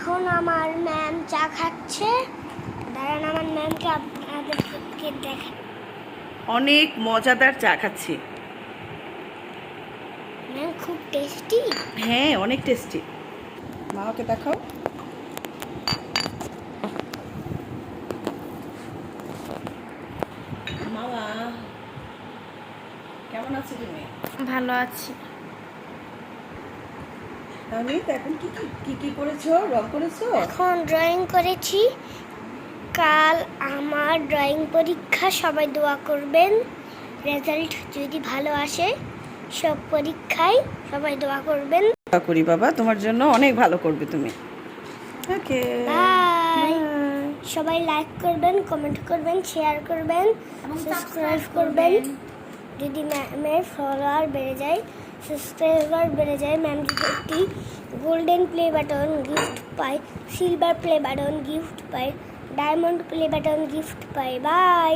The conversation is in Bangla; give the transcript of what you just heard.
এখন আমার ম্যাম চা খাচ্ছে। দাঁড়ান, আমার ম্যামকে আপনাদেরকে দেখেন। অনেক মজাদার চা খাচ্ছি। ম্যাম খুব টেস্টি। হ্যাঁ, অনেক টেস্টি। মাকে দেখাও। মামা কেমন আছো তুমি? ভালো আছি। আমি এখন কি করেছো? রং করেছো? এখন ড্রয়িং করেছি। কাল আমার ড্রয়িং পরীক্ষা, সবাই দোয়া করবেন। রেজাল্ট যদি ভালো আসে, সব পরীক্ষায় সবাই দোয়া করবেন। দোয়া করি বাবা, তোমার জন্য অনেক ভালো করবে তুমি। ওকে, বাই। সবাই লাইক করবেন, কমেন্ট করবেন, শেয়ার করবেন, সাবস্ক্রাইব করবেন। যদি ম্যামের ফলোয়ার বেড়ে যায়, সাবস্ক্রাইবার বেড়ে যায়, ম্যাম যদি একটি গোল্ডেন প্লে বাটন গিফট পায়, সিলভার প্লে বাটন গিফট পায়, ডায়মন্ড প্লে বাটন গিফট পায়। বাই।